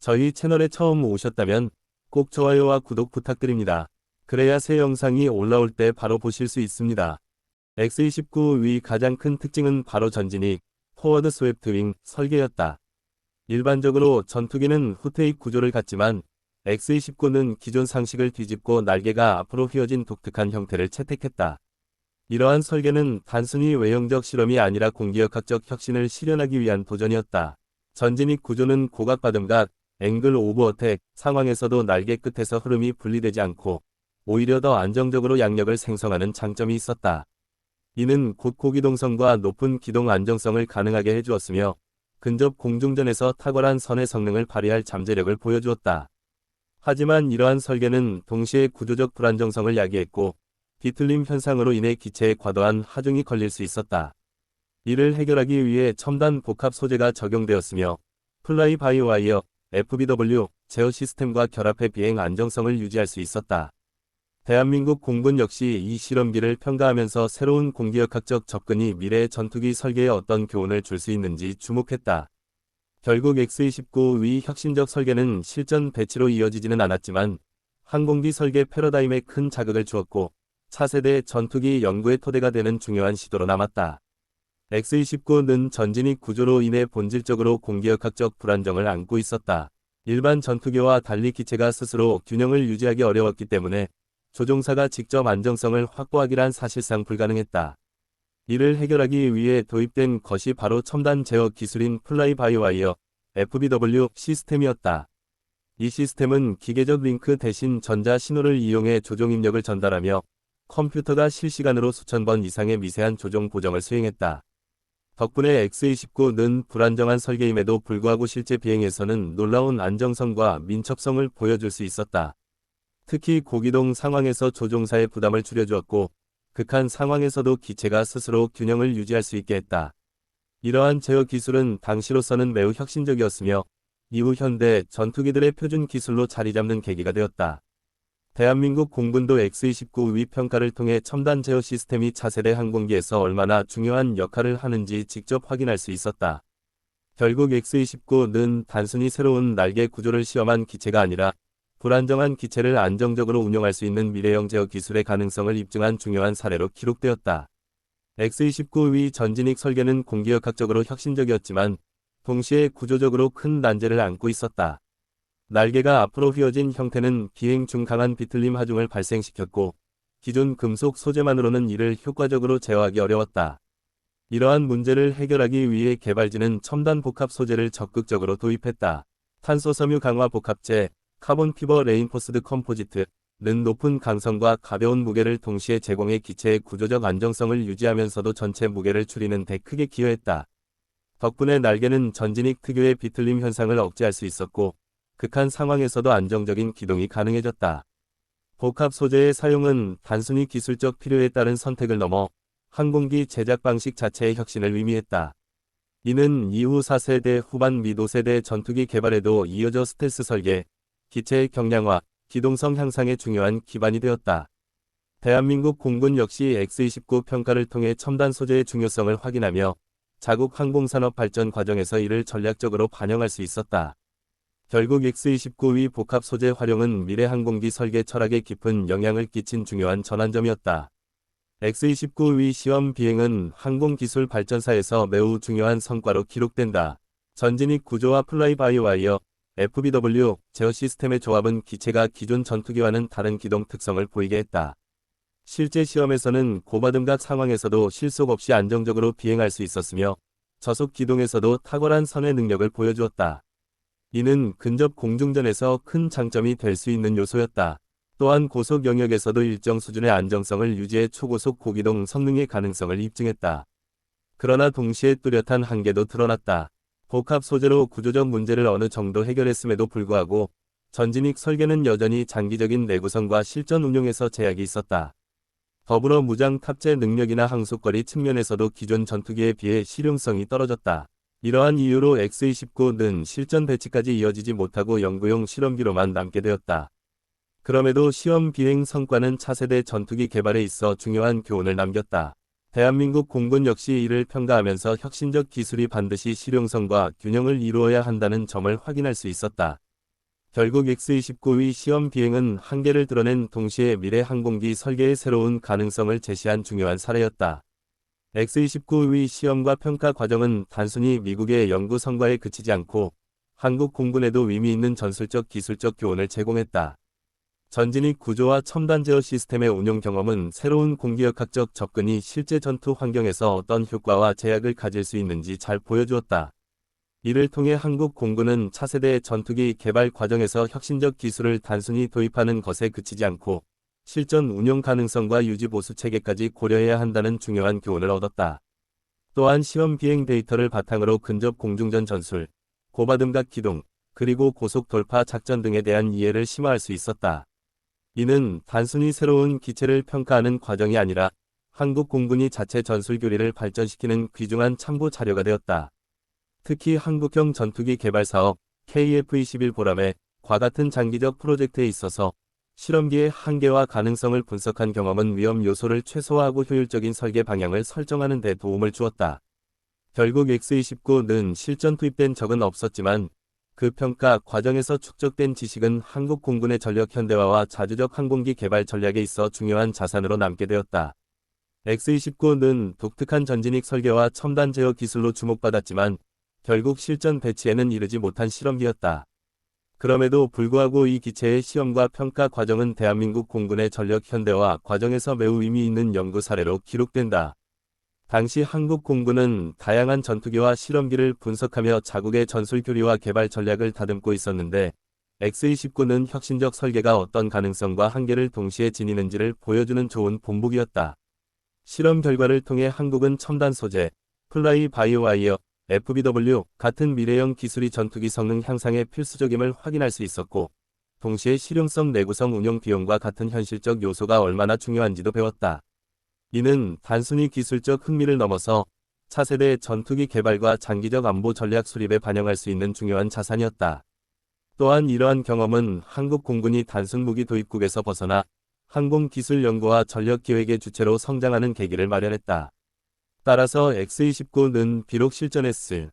저희 채널에 처음 오셨다면 꼭 좋아요와 구독 부탁드립니다. 그래야 새 영상이 올라올 때 바로 보실 수 있습니다. X-29의 가장 큰 특징은 바로 전진익, 포워드 스웨프트 윙 설계였다. 일반적으로 전투기는 후테익 구조를 갖지만 X-29는 기존 상식을 뒤집고 날개가 앞으로 휘어진 독특한 형태를 채택했다. 이러한 설계는 단순히 외형적 실험이 아니라 공기역학적 혁신을 실현하기 위한 도전이었다. 전진익 구조는 고각받음각, 앵글 오브 어택 상황에서도 날개 끝에서 흐름이 분리되지 않고 오히려 더 안정적으로 양력을 생성하는 장점이 있었다. 이는 곧 고기동성과 높은 기동 안정성을 가능하게 해주었으며 근접 공중전에서 탁월한 선의 성능을 발휘할 잠재력을 보여주었다. 하지만 이러한 설계는 동시에 구조적 불안정성을 야기했고 뒤틀림 현상으로 인해 기체에 과도한 하중이 걸릴 수 있었다. 이를 해결하기 위해 첨단 복합 소재가 적용되었으며 플라이 바이 와이어, FBW, 제어 시스템과 결합해 비행 안정성을 유지할 수 있었다. 대한민국 공군 역시 이 실험기를 평가하면서 새로운 공기역학적 접근이 미래의 전투기 설계에 어떤 교훈을 줄 수 있는지 주목했다. 결국 X-29의 혁신적 설계는 실전 배치로 이어지지는 않았지만 항공기 설계 패러다임에 큰 자극을 주었고 차세대 전투기 연구의 토대가 되는 중요한 시도로 남았다. X-29는 전진익 구조로 인해 본질적으로 공기역학적 불안정을 안고 있었다. 일반 전투기와 달리 기체가 스스로 균형을 유지하기 어려웠기 때문에 조종사가 직접 안정성을 확보하기란 사실상 불가능했다. 이를 해결하기 위해 도입된 것이 바로 첨단 제어 기술인 플라이 바이 와이어, FBW 시스템이었다. 이 시스템은 기계적 링크 대신 전자 신호를 이용해 조종 입력을 전달하며 컴퓨터가 실시간으로 수천 번 이상의 미세한 조종 보정을 수행했다. 덕분에 X-29는 불안정한 설계임에도 불구하고 실제 비행에서는 놀라운 안정성과 민첩성을 보여줄 수 있었다. 특히 고기동 상황에서 조종사의 부담을 줄여주었고 극한 상황에서도 기체가 스스로 균형을 유지할 수 있게 했다. 이러한 제어 기술은 당시로서는 매우 혁신적이었으며 이후 현대 전투기들의 표준 기술로 자리 잡는 계기가 되었다. 대한민국 공군도 X-29의 평가를 통해 첨단 제어 시스템이 차세대 항공기에서 얼마나 중요한 역할을 하는지 직접 확인할 수 있었다. 결국 X-29는 단순히 새로운 날개 구조를 시험한 기체가 아니라 불안정한 기체를 안정적으로 운용할 수 있는 미래형 제어 기술의 가능성을 입증한 중요한 사례로 기록되었다. X-29의 전진익 설계는 공기역학적으로 혁신적이었지만 동시에 구조적으로 큰 난제를 안고 있었다. 날개가 앞으로 휘어진 형태는 비행 중 강한 비틀림 하중을 발생시켰고 기존 금속 소재만으로는 이를 효과적으로 제어하기 어려웠다. 이러한 문제를 해결하기 위해 개발진은 첨단 복합 소재를 적극적으로 도입했다. 탄소 섬유 강화 복합재, 카본 피버 레인포스드 컴포지트는 높은 강성과 가벼운 무게를 동시에 제공해 기체의 구조적 안정성을 유지하면서도 전체 무게를 줄이는 데 크게 기여했다. 덕분에 날개는 전진익 특유의 비틀림 현상을 억제할 수 있었고 극한 상황에서도 안정적인 기동이 가능해졌다. 복합 소재의 사용은 단순히 기술적 필요에 따른 선택을 넘어 항공기 제작 방식 자체의 혁신을 의미했다. 이는 이후 4세대 후반 및 5세대 전투기 개발에도 이어져 스텔스 설계, 기체의 경량화, 기동성 향상에 중요한 기반이 되었다. 대한민국 공군 역시 X-29 평가를 통해 첨단 소재의 중요성을 확인하며 자국 항공산업 발전 과정에서 이를 전략적으로 반영할 수 있었다. 결국 X-29의 복합 소재 활용은 미래 항공기 설계 철학에 깊은 영향을 끼친 중요한 전환점이었다. X-29의 시험 비행은 항공기술 발전사에서 매우 중요한 성과로 기록된다. 전진익 구조와 플라이 바이 와이어, FBW, 제어 시스템의 조합은 기체가 기존 전투기와는 다른 기동 특성을 보이게 했다. 실제 시험에서는 고바등각 상황에서도 실속 없이 안정적으로 비행할 수 있었으며 저속 기동에서도 탁월한 선의 능력을 보여주었다. 이는 근접 공중전에서 큰 장점이 될 수 있는 요소였다. 또한 고속 영역에서도 일정 수준의 안정성을 유지해 초고속 고기동 성능의 가능성을 입증했다. 그러나 동시에 뚜렷한 한계도 드러났다. 복합 소재로 구조적 문제를 어느 정도 해결했음에도 불구하고 전진익 설계는 여전히 장기적인 내구성과 실전 운용에서 제약이 있었다. 더불어 무장 탑재 능력이나 항속거리 측면에서도 기존 전투기에 비해 실용성이 떨어졌다. 이러한 이유로 X-29는 실전 배치까지 이어지지 못하고 연구용 실험기로만 남게 되었다. 그럼에도 시험 비행 성과는 차세대 전투기 개발에 있어 중요한 교훈을 남겼다. 대한민국 공군 역시 이를 평가하면서 혁신적 기술이 반드시 실용성과 균형을 이루어야 한다는 점을 확인할 수 있었다. 결국 X-29의 시험 비행은 한계를 드러낸 동시에 미래 항공기 설계의 새로운 가능성을 제시한 중요한 사례였다. X-29의 시험과 평가 과정은 단순히 미국의 연구 성과에 그치지 않고 한국 공군에도 의미 있는 전술적 기술적 교훈을 제공했다. 전진익 구조와 첨단 제어 시스템의 운용 경험은 새로운 공기역학적 접근이 실제 전투 환경에서 어떤 효과와 제약을 가질 수 있는지 잘 보여주었다. 이를 통해 한국 공군은 차세대 전투기 개발 과정에서 혁신적 기술을 단순히 도입하는 것에 그치지 않고 실전 운용 가능성과 유지 보수 체계까지 고려해야 한다는 중요한 교훈을 얻었다. 또한 시험 비행 데이터를 바탕으로 근접 공중전 전술, 고바등각 기동, 그리고 고속 돌파 작전 등에 대한 이해를 심화할 수 있었다. 이는 단순히 새로운 기체를 평가하는 과정이 아니라 한국 공군이 자체 전술 교리를 발전시키는 귀중한 참고 자료가 되었다. 특히 한국형 전투기 개발 사업 KF-21 보람의 과 같은 장기적 프로젝트에 있어서 실험기의 한계와 가능성을 분석한 경험은 위험 요소를 최소화하고 효율적인 설계 방향을 설정하는 데 도움을 주었다. 결국 X-29는 실전 투입된 적은 없었지만 그 평가 과정에서 축적된 지식은 한국 공군의 전력 현대화와 자주적 항공기 개발 전략에 있어 중요한 자산으로 남게 되었다. X-29는 독특한 전진익 설계와 첨단 제어 기술로 주목받았지만 결국 실전 배치에는 이르지 못한 실험기였다. 그럼에도 불구하고 이 기체의 시험과 평가 과정은 대한민국 공군의 전력 현대화 과정에서 매우 의미 있는 연구 사례로 기록된다. 당시 한국 공군은 다양한 전투기와 실험기를 분석하며 자국의 전술 교리와 개발 전략을 다듬고 있었는데 X-29는 혁신적 설계가 어떤 가능성과 한계를 동시에 지니는지를 보여주는 좋은 본보기였다. 실험 결과를 통해 한국은 첨단 소재, 플라이 바이오 와이어, FBW 같은 미래형 기술이 전투기 성능 향상에 필수적임을 확인할 수 있었고 동시에 실용성 내구성 운용 비용과 같은 현실적 요소가 얼마나 중요한지도 배웠다. 이는 단순히 기술적 흥미를 넘어서 차세대 전투기 개발과 장기적 안보 전략 수립에 반영할 수 있는 중요한 자산이었다. 또한 이러한 경험은 한국 공군이 단순 무기 도입국에서 벗어나 항공기술 연구와 전력 기획의 주체로 성장하는 계기를 마련했다. 따라서 X-29는 비록 실전했을